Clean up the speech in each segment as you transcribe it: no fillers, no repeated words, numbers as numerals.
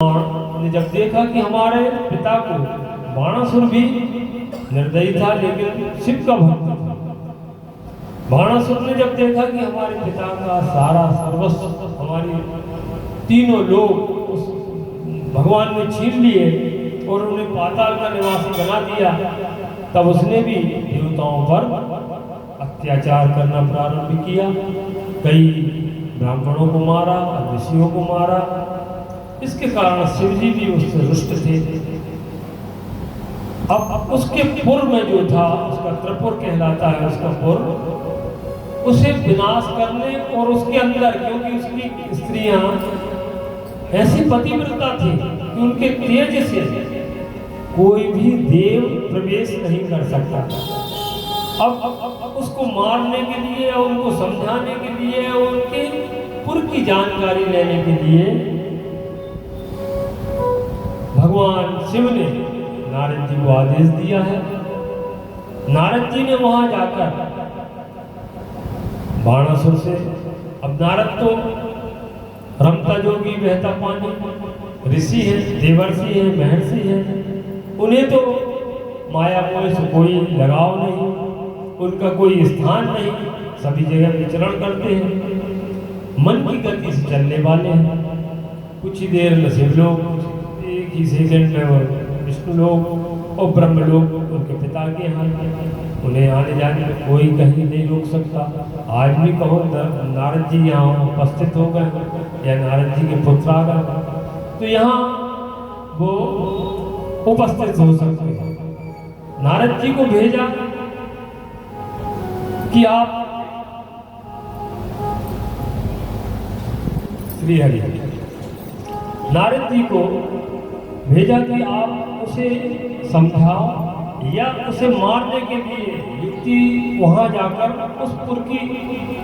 ने जब देखा कि हमारे पिता को बाणासुर भी निर्दयी था लेकिन शिव का भक्त था। बाणासुर ने जब देखा कि हमारे पिता का सारा सर्वस्व हमारी तीनों लोग उस भगवान ने छीन लिए और उन्हें पाताल का निवासी बना दिया, तब उसने भी देवताओं पर अत्याचार करना प्रारंभ किया। कई ब्राह्मणों को मारा, ऋषियों को मारा। इसके कारण शिव जी भी उससे रुष्ट थे। अब उसके पुर में जो था, उसका त्रिपुर कहलाता है, उसका पुर, उसे विनाश करने और उसके अंदर, क्योंकि उसकी स्त्रियां ऐसी पतिव्रता थी कि उनके तेज से कोई भी देव प्रवेश नहीं कर सकता। अब उसको मारने के लिए और उनको समझाने के लिए और उनके पुर की जानकारी लेने के लिए भगवान शिव ने नारद जी को आदेश दिया है। नारद जी ने वहां जाकर बाणासुर से, अब नारद तो रमता जोगी बहता पानी ऋषि है, देवर्षि है, महर्षि है, उन्हें तो माया मोह से कोई लगाव नहीं, उनका कोई स्थान नहीं, सभी जगह विचरण करते हैं, मन की गति से चलने वाले हैं। कुछ ही देर में शिव लोग, एक ही सेकंड में वो विष्णु लोग और ब्रह्म लोग उनके पिता के यहाँ, उन्हें आने जाने में कोई कहीं नहीं रोक सकता। आज भी कहो नारद जी यहाँ उपस्थित हो गए या नारद जी के पुत्र आ गए तो यहाँ वो उपस्थित हो सकते हैं। नारद जी को भेजा कि आप श्री हरि, नारद जी को भेजा कि आप उसे समझाओ या उसे मारने के लिए युक्ति वहां जाकर उस पुर की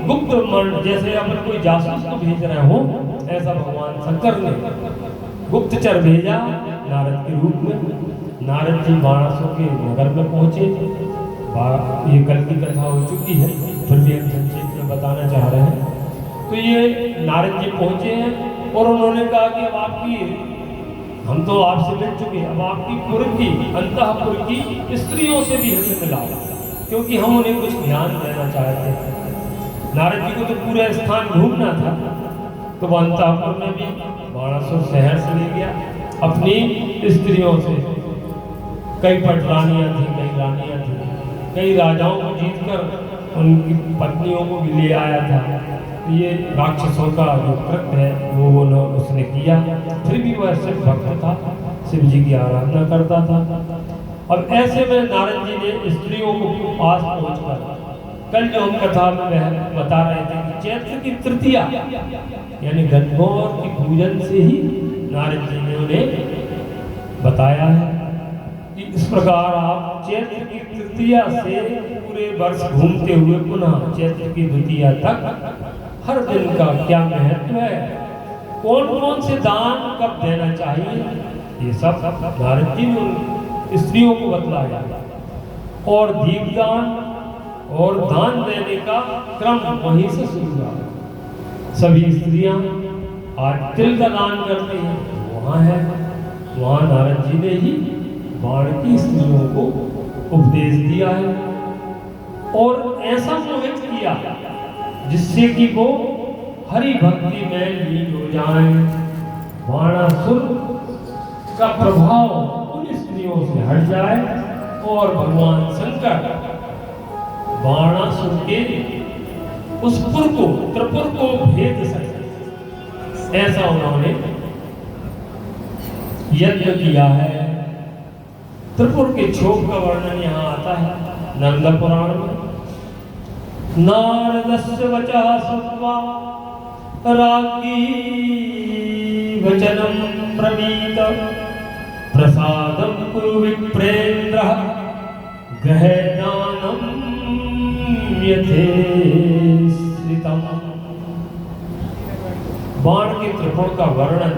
गुप्त मरण, जैसे अपन कोई जासूस को भेज रहे हो, ऐसा भगवान शंकर ने गुप्तचर भेजा नारद के रूप में। नारद जी बाणासुर के नगर में पहुंचे। ये कल की कथा हो चुकी है, फिर भी हम संक्षेप में बताना चाह रहे हैं। तो ये नारद जी पहुंचे हैं और उन्होंने कहा कि अब आपकी, हम तो आपसे मिल चुके, अब आपकी पुर की, अंतःपुर की स्त्रियों से भी हमें मिलाओ, क्योंकि हम उन्हें कुछ ध्यान देना चाहते हैं। नारद जी को तो पूरा स्थान घूमना था, तो वो अंतःपुर में भी बाणासुर शहर से ले गया अपनी स्त्रियों से। कई पटरानियां थी, कई रानियां थी, कई राजाओं को जीतकर उनकी पत्नियों को भी ले आया था। ये राक्षसों का जो कृत्य है वो उसने किया। फिर भी वह शिव भक्त था, शिव जी की आराधना करता था। अब ऐसे में नारद जी ने स्त्रियों को पास पहुंचकर, कल जो हम कथा में बता रहे थे कि चैत्र की तृतीया यानी गणगौर की पूजन से ही नारद जी ने उन्हें बताया है कि इस प्रकार आप चैत्र की तृतीया से पूरे वर्ष घूमते हुए पुनः चैत्र की द्वितीया तक हर दिन का क्या महत्व है, कौन कौन से दान कब देना चाहिए, ये सब नारद जी ने स्त्रियों को बतलाया। और दीपदान और दान देने का क्रम वहीं से शुरू हुआ। सभी स्त्रियां आज तिल का दान करती हैं, वहां है, वहां नारद जी ने ही बाण की स्त्रियों को उपदेश दिया है और ऐसा मोहित किया जिससे कि वो हरि भक्ति में लीन हो जाए। बाणासुर का प्रभाव उन स्त्रियों से हट जाए और भगवान शंकर बाणासुर के उस पुर को, त्रिपुर को भेद सके, ऐसा उन्होंने यज्ञ किया है। त्रिपुर के क्षोभ का वर्णन यहाँ आता है नंद पुराण में। नारदस्य वचः श्रुत्वा राज्ञी वचनं ब्रवीत प्रसादं कुरु विप्रेन्द्रः गृहदानं यथेश्रितम्। बाण के त्रिपुर का वर्णन,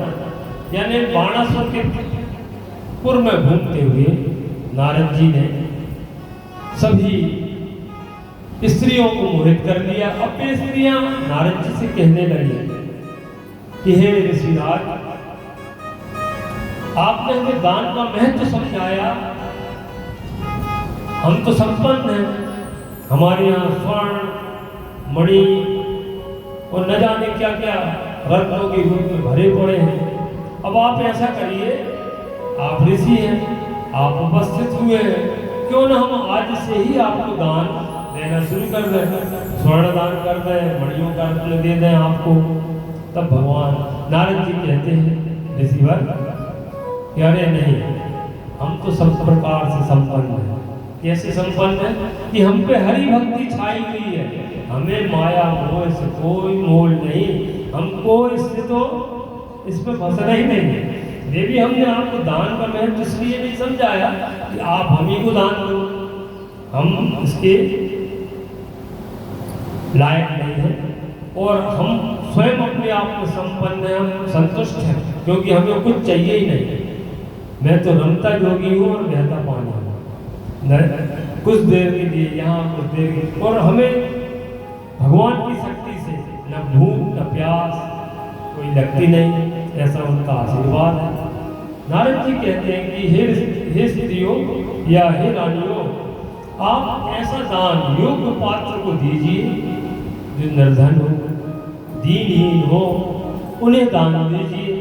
यानी बाणासुर के पुर में घूमते हुए नारद जी ने सभी स्त्रियों को मोहित कर लिया। अब ये स्त्रियां नारद जी से कहने लगी कि हे ऋषिराज, आपने हमें दान का महत्व समझाया। हम तो संपन्न हैं, हमारे यहाँ स्वर्ण मणि और न जाने क्या क्या रत्नों के रूप में भरे पड़े हैं। अब आप ऐसा करिए, आप ऋषि हैं, आप उपस्थित हुए हैं, क्यों ना हम आज से ही आपको दान देना शुरू कर दें, स्वर्ण दान कर दें, मणियों का रत्न दे दें आपको। तब भगवान नारद जी कहते हैं ऋषिवर कि अरे नहीं, हम तो सब प्रकार से संपन्न हैं। कैसे संपन्न है कि हम पे हरि भक्ति छाई हुई है, हमें माया मोह से कोई मोल नहीं, हमको इससे तो इसमें फंसना ही नहीं है। ये भी हमने आपको दान का महत्व इसलिए नहीं समझाया कि आप हम ही को दान दो, हम इसके लायक नहीं हैं और हम स्वयं अपने आप में संपन्न हैं, हम संतुष्ट हैं, क्योंकि हमें कुछ चाहिए ही नहीं। मैं तो रमता जोगी हूँ और बहता पानी हूँ, कुछ देर के लिए यहाँ, कुछ देर के, और हमें भगवान की शक्ति से न भूख न प्यास कोई लगती नहीं, ऐसा उनका आशीर्वाद है। नारद जी कहते हैं कि हे स्त्रियों या हे रानियों, आप ऐसा दान योग्य पात्र को दीजिए जो निर्धन हो, दीनहीन हो, उन्हें दान दीजिए।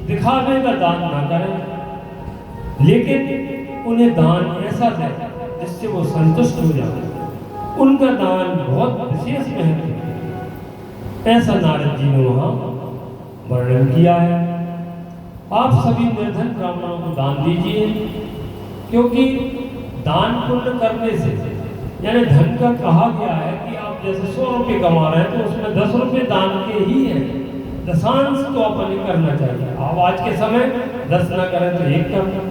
दिखावे का दान ना करें, लेकिन उन्हें दान ऐसा दें जिससे वो संतुष्ट हो जाए। उनका दान बहुत विशेष महत्व है, ऐसा नारद जी ने वहाँ वर्णन किया है। आप सभी निर्धन ब्राह्मणों को दान दीजिए, क्योंकि दान पुण्य करने से, यानी धन का कहा गया है कि आप जैसे 100 रुपये कमा रहे हैं तो उसमें 10 रुपये दान के ही है। दशांश तो अपन करना चाहिए। आप आज के समय 10 ना करें तो 1 करना,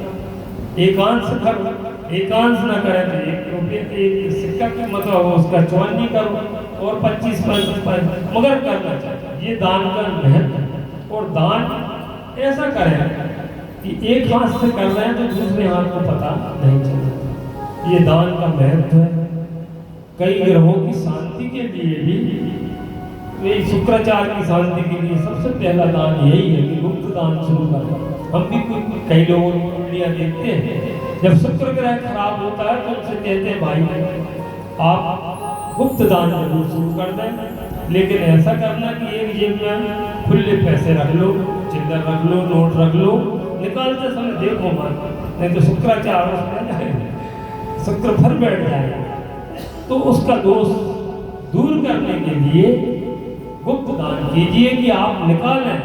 एकांश करो, एकांश ना करें तो 1 रुपये, एक सिक्का की मतलब उसका 54 करो और 25 पैसे मगर करना चाहिए। ये दान का महत्व है। और दान ऐसा करें कि एक हाथ से कर रहे हैं तो दूसरे हाथ को पता नहीं चलता। ये दान का महत्व है। कई ग्रहों की शांति के लिए भी, शुक्राचार्य की शांति के लिए सबसे पहला दान यही है कि गुप्त दान शुरू करें। हम भी कई लोगों की कुंडलियां देखते हैं, जब शुक्र ग्रह खराब होता है तो उनसे कहते हैं भाई आप गुप्त दान जरूर शुरू कर दें, लेकिन ऐसा करना कि एक जेब में खुले पैसे रख लो, चिल्लर रख लो, नोट रख लो, निकालते समय देखो मत, नहीं तो शुक्राचार्य उसमें जाएगा, शुक्र फिर बैठ जाएगा। तो उसका दोष दूर करने के लिए गुप्त दान कीजिए कि आप निकालें।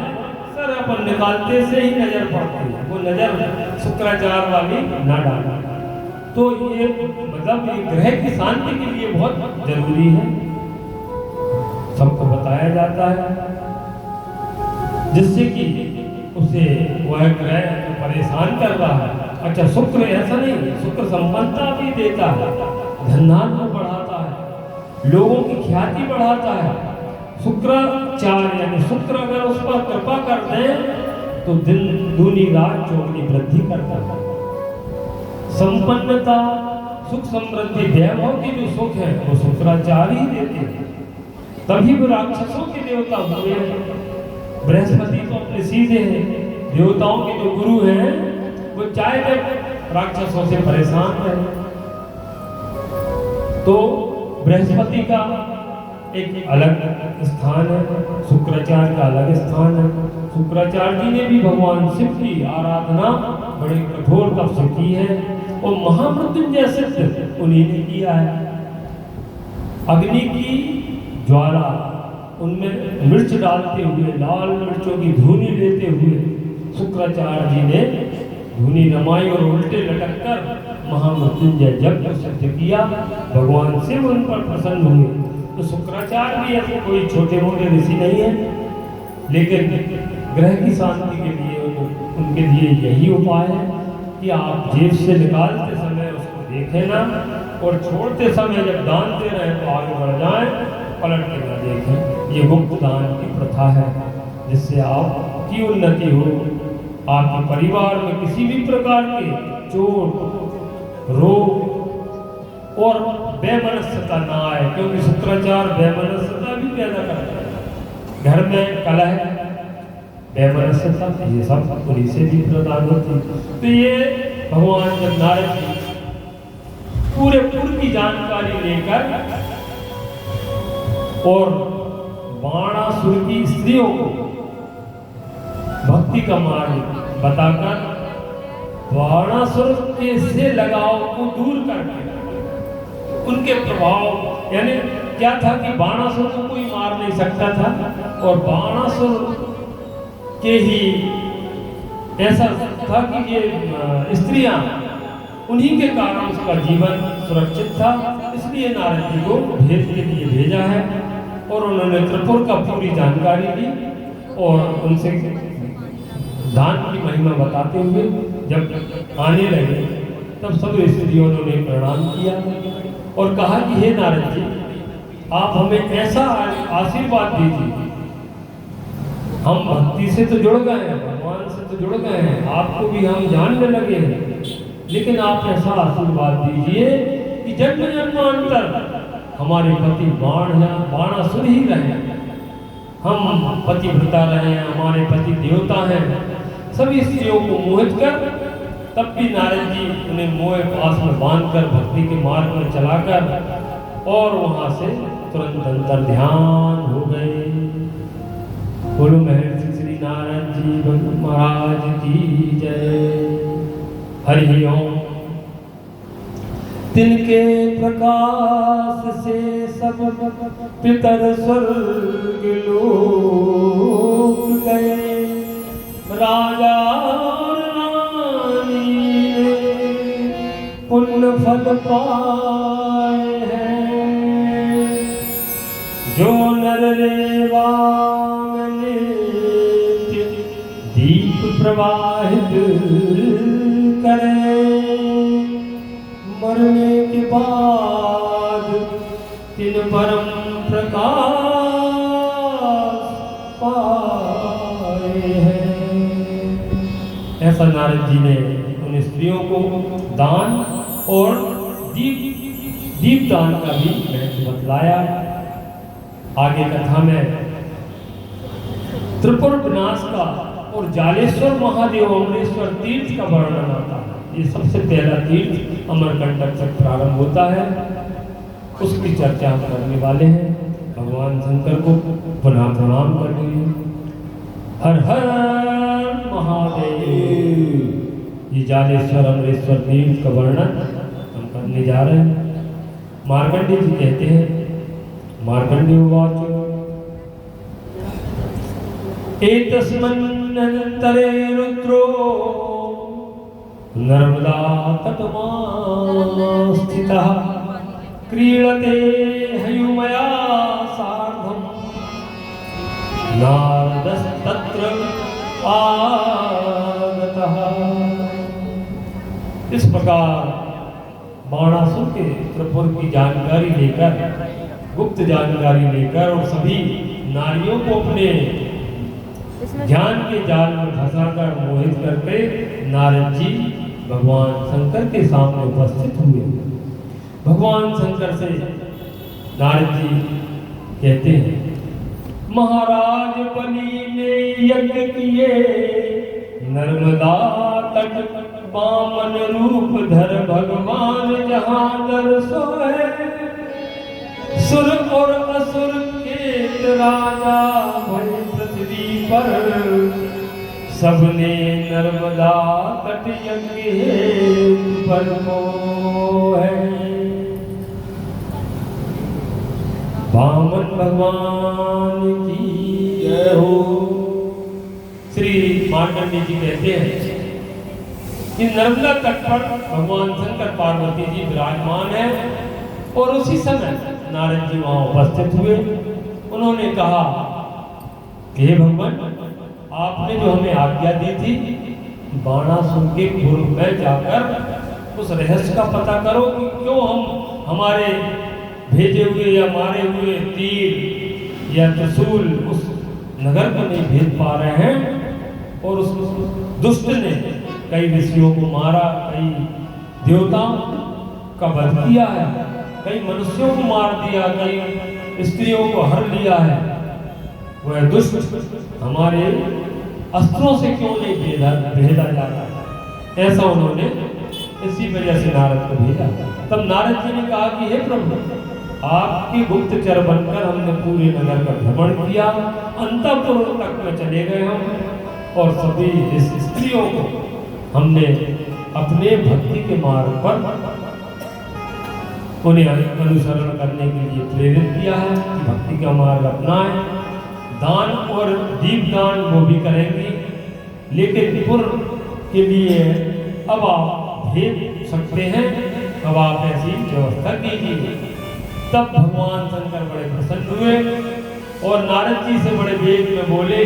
सर अपन निकालते से ही नजर पड़ती है, वो नजर शुक्राचार्य वाली ना डालना। तो ये मतलब ये ग्रह की शांति के लिए बहुत जरूरी है, सबको बताया जाता है, जिससे कि उसे वह ग्रह परेशान कर रहा है। अच्छा शुक्र ऐसा नहीं, शुक्र संपन्नता भी देता है, धनधान को बढ़ाता है, लोगों की ख्याति बढ़ाता है। शुक्राचार्य यानी शुक्र अगर उस पर कृपा कर दें तो दिन दूनी रात चौगुनी वृद्धि करता है। संपन्नता, सुख समृद्धि, वैभव की जो सुख है वो शुक्राचार्य ही देते हैं। तभी वो राक्षसों के देवता हुए। बृहस्पति तो अपने सीधे हैं, देवताओं के जो गुरु हैं वो चाहे जब राक्षसों से परेशान रहे। तो बृहस्पति का एक अलग स्थान है, शुक्राचार्य का अलग स्थान है। शुक्राचार्य जी ने भी भगवान शिव की आराधना बड़े कठोर तप से की है और महामृत्युंजय सिद्ध उन्हीं ने किया है। अग्नि की ज्वाला, उनमें मिर्च डालते हुए, लाल मिर्चों की धूनी लेते हुए शुक्राचार्य जी ने धूनी रमाई और उल्टे लटक कर महामृत्युंजय जप सिद्ध किया। भगवान शिव उन पर प्रसन्न हुए। तो शुक्राचार्य भी ऐसे कोई छोटे मोटे ऋषि नहीं है, लेकिन ग्रह की शांति के लिए उनके लिए यही उपाय है कि आप जेब से निकालते समय उसको देखें ना, और छोड़ते समय जब दान दे रहे हैं तो आगे बढ़ जाएं, पलट के ना देखें। ये गुप्त दान की प्रथा है, जिससे आपकी उन्नति हो, आपके परिवार में किसी भी प्रकार के चोट, रोग और बेमनस्यता ना आए, क्योंकि शुक्राचार्य बेमनस्यता भी पैदा करता है। घर में कलह, वैमनस्यता, ये सब उन्हीं से भी प्रदान होती। तो ये भगवान जब नारद जी पूरे पूर्व की जानकारी लेकर और बाणासुर की स्त्रियों को भक्ति का मार्ग बताकर बाणासुर के से लगाव को दूर करके उनके प्रभाव, यानी क्या था कि बाणासुर को कोई मार नहीं सकता था और बाणासुर के ही ऐसा था कि ये स्त्रियां उन्हीं के कारण उसका जीवन सुरक्षित था। इसलिए नारद जी को भेद के लिए भेजा है और उन्होंने त्रिपुर का पूरी जानकारी दी और उनसे दान की महिमा बताते हुए जब आने लगे तब सब स्त्रियों ने उन्हें प्रणाम किया और कहा कि हे नारद जी, आप हमें ऐसा आशीर्वाद दीजिए, हम भक्ति से तो जुड़ गए हैं, भगवान से तो जुड़ गए हैं, आपको भी हम जानने लगे हैं, लेकिन आप ऐसा आशीर्वाद दीजिए कि जन्म जन्मांतर हमारे पति बाणासुर ही रहे, हम पतिव्रता रहे, हमारे पति देवता हैं। सभी स्त्रियों को मोहित कर तब भी नारद जी उन्हें मोह पास में बांधकर भक्ति के मार्ग में चलाकर और वहां से तुरंत अंतर ध्यान हो गए। बोलो महर्षि श्री नारद जी महाराज की जय। हरि ओम। तिनके प्रकाश से सब पितर स्वर्ग लोक गए, राजा पुण्य फल पाए हैं, जो नर रेवा नित्य दीप प्रवाहित करे, मरने के बाद तिन परम प्रकाश पाए हैं। ऐसा नारद जी ने उन स्त्रियों को दान और दीप दान का भी महत्व बतलाया। आगे कथा में त्रिपुर विनाश का और जालेश्वर महादेव अमरेश्वर तीर्थ का वर्णन आता है। ये सबसे पहला तीर्थ अमरकंटक से प्रारंभ होता है, उसकी चर्चा हम करने वाले हैं। भगवान शंकर को पुनः प्रणाम करेंगे। हर हर महादेव। ये जालेश्वर अमरेश्वर तीर्थ का वर्णन हम करने जा रहे हैं। मार्कंडेय जी कहते हैं, मार्कंडेय उवाच एतस्मिन्नन्तरे रुद्रो नर्मदा तटमा स्थितः क्रीडते हयुमया सार्धं नारदस्तत्र आगतः। इस प्रकार बाणासुर के त्रिपुर की जानकारी लेकर, गुप्त जानकारी लेकर और सभी नारियों को अपने ज्ञान के जाल में फंसाकर मोहित करके नारद जी भगवान शंकर के सामने उपस्थित हुए। भगवान शंकर से नारद जी कहते हैं, महाराज बलि ने यज्ञ किए, नर्मदा तट वामन रूप धर भगवान जहां दर सोए, सुर और असुर के राजा भय पृथ्वी पर, सबने नर्मदा तट यज्ञ पर है। वामन भगवान की जय हो। श्री मार्कंडेय जी कहते हैं कि नर्मदा तट पर भगवान शंकर पार्वती जी विराजमान है और उसी समय नारद जी वहां उपस्थित हुए। उन्होंने कहा कि हे भगवान, आपने जो हमें आज्ञा दी थी बाणासुर के पूर्व में जाकर उस रहस्य का पता करो कि क्यों हम हमारे भेजे हुए या मारे हुए तीर या त्रिशूल उस नगर को नहीं भेज पा रहे हैं, और उस दुष्ट ने कई ऋषियों को मारा, कई देवताओं का वध किया है, कई मनुष्यों को मार दिया, कई स्त्रियों को हर लिया है। वह दुष्ट हमारे अस्त्रों से क्यों नहीं भेदा जाता, ऐसा उन्होंने इसी वजह से नारद को भेजा। तब नारद जी ने कहा कि हे प्रभु, आपके गुप्तचर बनकर हमने पूरे नगर का भ्रमण किया, अंतःपुर तक में चले गए हम, और सभी इस स्त्रियों को हमने अपने भक्ति के मार्ग पर उन्हें अनुसरण करने के लिए प्रेरित किया है कि भक्ति का मार्ग अपनाएं। दान और दीपदान वो भी करेंगे, लेकिन पुर के लिए अब आप भेज सकते हैं, अब आप ऐसी व्यवस्था कीजिए। तब भगवान शंकर बड़े प्रसन्न हुए और नारद जी से बड़े वेग में बोले,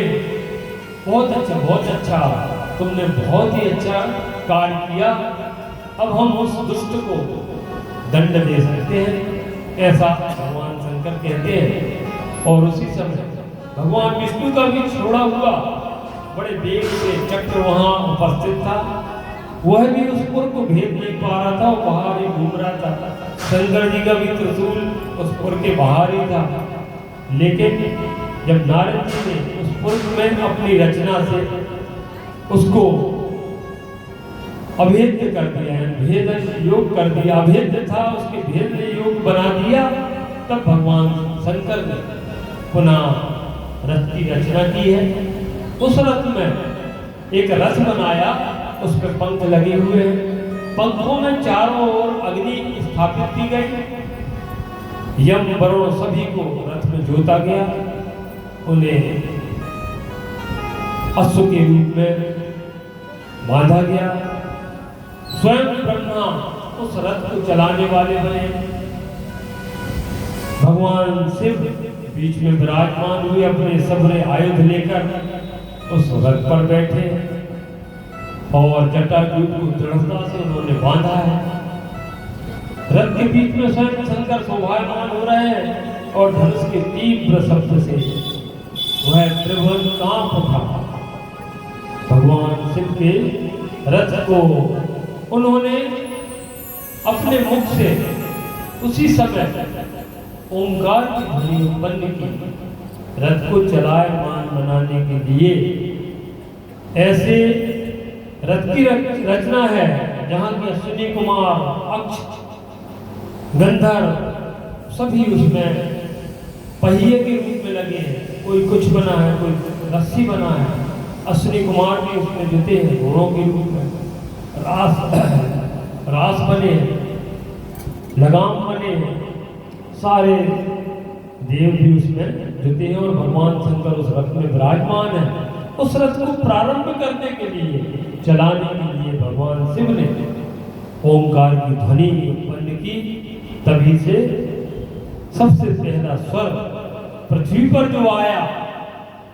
बहुत अच्छा, तुमने बहुत ही अच्छा कार्य किया, अब हम उस दुष्ट को दंड दे सकते हैं, ऐसा भगवान शंकर कहते हैं। और उसी समय भगवान विष्णु का भी छोड़ा हुआ बड़े वेग से चक्र वहां उपस्थित था, वह भी उस पुर को भेद नहीं पा रहा था, वो बाहर ही घूम रहा था। शंकर जी का भी त्रिशूल उस पुर के बाहर ही था, लेकिन जब नारद जी ने उस पुर में अपनी रचना से उसको अभेद्य कर दिया, भेदन योग कर दिया, अभेद्य था उसके भेद योग बना दिया, तब भगवान शंकर ने पुनः रथ की रचना की है। उस रथ में एक रथ बनाया, उस पर पंख लगे हुए हैं, पंखों में चारों ओर अग्नि स्थापित की गई, यम वरुण सभी को रथ में जोता गया, उन्हें अश्व के रूप में बांधा गया। स्वयं ब्रह्मा उस रथ को चलाने वाले बने, भगवान शिव बीच में विराजमान हुए, अपने सबरे आयुध लेकर उस रथ पर बैठे और जटाजूट को दृढ़ता से उन्होंने बांधा है। रथ के बीच में स्वयं शंकर शोभायमान हो रहे हैं और धनुष के तीव्र शब्द से वह त्रिभुवन कांप उठा। भगवान शिव के रथ को उन्होंने अपने मुख से उसी समय ओंकार की ध्वनि उत्पन्न की, रथ को चलायमान बनाने के लिए। ऐसे रथ की रचना है जहाँ की अश्विनी कुमार, अक्ष, गंधर्व सभी उसमें पहिए के रूप में लगे हैं, कोई कुछ बना है, कोई रस्सी बना है, अश्विनी कुमार भी उसमें जुटे हैं घोड़ों के रूप में, रास बने, लगाम बने, सारे देव भी उसमें जुटे हैं और भगवान शंकर उस रथ में विराजमान है। उस रथ को प्रारंभ करने के लिए, चलाने के लिए भगवान शिव ने ओंकार की ध्वनि उत्पन्न की, तभी से सबसे पहला स्वर पृथ्वी पर जो आया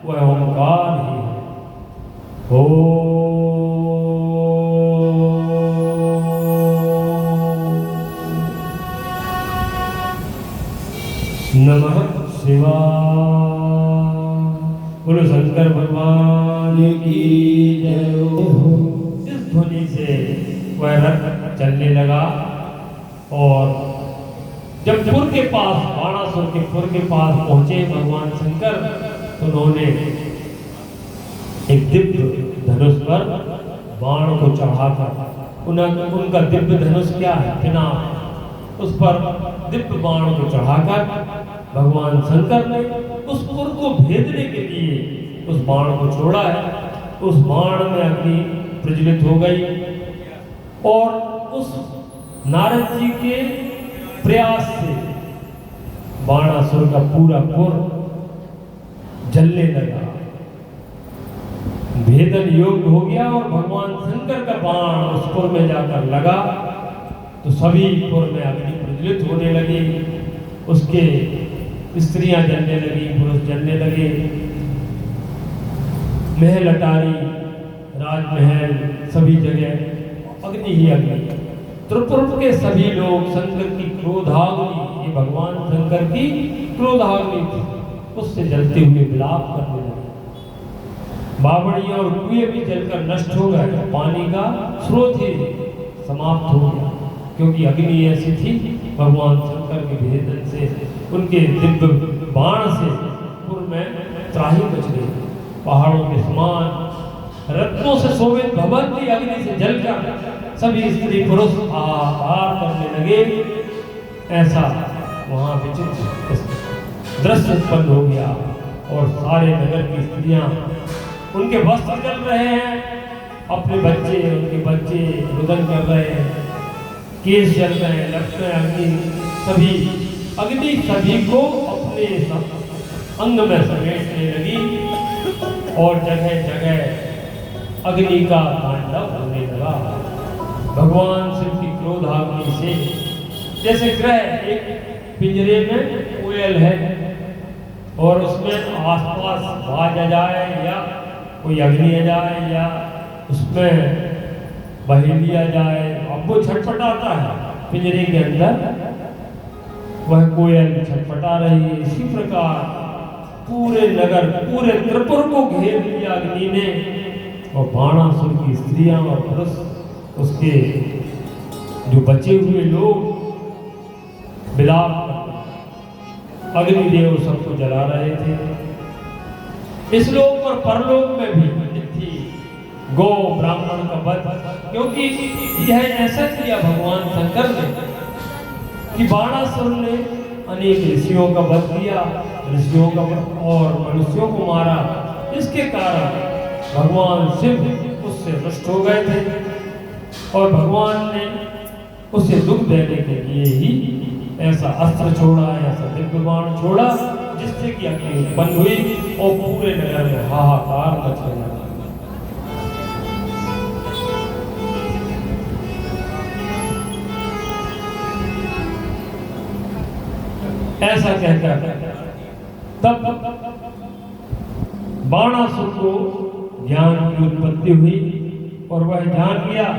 वह ओंकार ही है। नमः शिवाय। बोलो शंकर भगवान की जय हो। इस ध्वनि से वह रथ चलने लगा और जब पुर के पास, बाणासुर के पुर के पास पहुंचे भगवान शंकर, तो उन्होंने एक दिव्य धनुष पर बाण को चढ़ाकर, उनका दिव्य धनुष क्या है, पिनाक, उस पर दिव्य बाण को चढ़ाकर भगवान शंकर ने उस पुर को भेदने के लिए उस बाण को छोड़ा है। उस बाण में अग्नि प्रज्वलित हो गई और उस नारद जी के प्रयास से बाणासुर का पूरा पुर जलने लगा, भेदन योग्य हो गया और भगवान शंकर का बाण उस पुर में जाकर लगा तो सभी पुर में अग्नि प्रज्वलित होने लगी, उसके स्त्रियां जलने लगी, पुरुष जलने लगे, महल अटारी, राजमहल, सभी जगह अग्नि ही अग्नि। त्रिपुर के सभी लोग शंकर की क्रोधाग्नि, ये भगवान शंकर की क्रोधाग्नि थी, उससे जलते हुए विलाप करने लगे। बावड़ियां और कुएं भी जलकर नष्ट हो गए, पानी का स्रोत ही समाप्त हो गया, क्योंकि अग्नि ऐसी थी भगवान शंकर के भेदन से, उनके दिव्य बाण से पुर में त्राही मच गई, पहाड़ों के समान रत्नों से शोभित भगवती अग्नि से जलकर सभी स्त्री पुरुष आहार करने लगे। ऐसा वहां विचित्र दृश्य उत्पन्न हो गया और सारे नगर की स्त्रियां उनके वस्त्र जल रहे हैं, अपने बच्चे उनके बच्चे रुदन कर रहे हैं, केस जल रहे हैं, लटकें अग्नि सभी को अपने अंग में समेटने लगी और जगह जगह अग्नि का तांडव होने लगा। भगवान शिव की क्रोधाग्नि से जैसे ग्रह एक पिंजरे में कोयल है और उसमें आसपास आवाज आ जाए या कोई अग्नि आ जाए या उसमें बहेली आ जाए, अब वो छटपटाता है पिंजरे के अंदर, वह कोयल छटपटा रही है। इसी प्रकार पूरे नगर पूरे त्रिपुर को घेर लिया अग्नि ने और बाणासुर की स्त्रियां और पुरुष उसके जो बचे हुए लोग विलाप अग्निदेव सबको जला रहे थे। इस लोक और परलोक में भी थी गौ ब्राह्मण का वध, क्योंकि यह ऐसा किया भगवान शंकर ने कि बाणासुर ने अनेक ऋषियों का वध किया, ऋषियों का और मनुष्यों को मारा। इसके कारण भगवान शिव उससे रुष्ट हो गए थे और भगवान ने उसे दुख देने के लिए ही ऐसा अस्त्र छोड़ा, ऐसा दिव्य बाण छोड़ा जिससे कि अग्नि उत्पन्न हुई और पूरे नगर में हाहाकार मच गया। ऐसा कहकर तब बाणासुर को ज्ञान की उत्पत्ति हुई और वह जान गया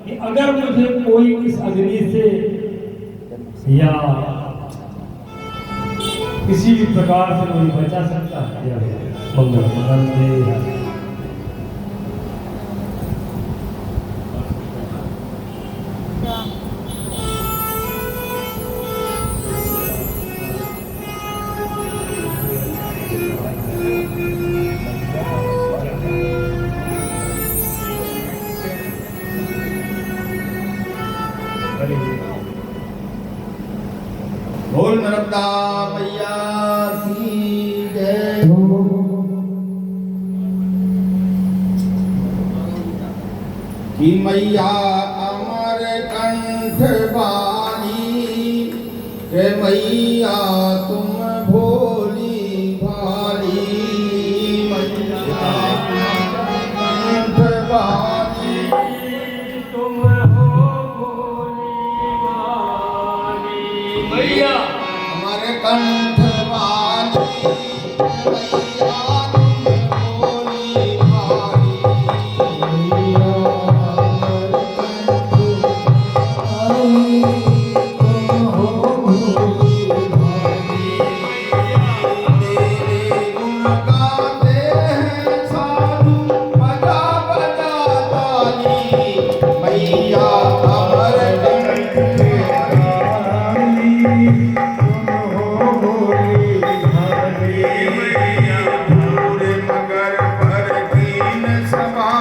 कि अगर मुझे कोई इस अग्नि से या किसी भी प्रकार से मुझे बचा सकता है मंगल से बोल नर्मदा मैया की जय। कि मैया अमर कंठ बाली के मैया तुम भोली भाली, मैया कंठ बाली तुम हो भोली भाली, मैया हमारे कंठ वाली मैया तुम भोली भाली, मैया हमारे कंठ वाली तुम हो भोली भाली। तेरे गुण गाते हैं साधु बजा बजा ताली, मैया हमारे कंठ पूरे मगर पर कीन सभा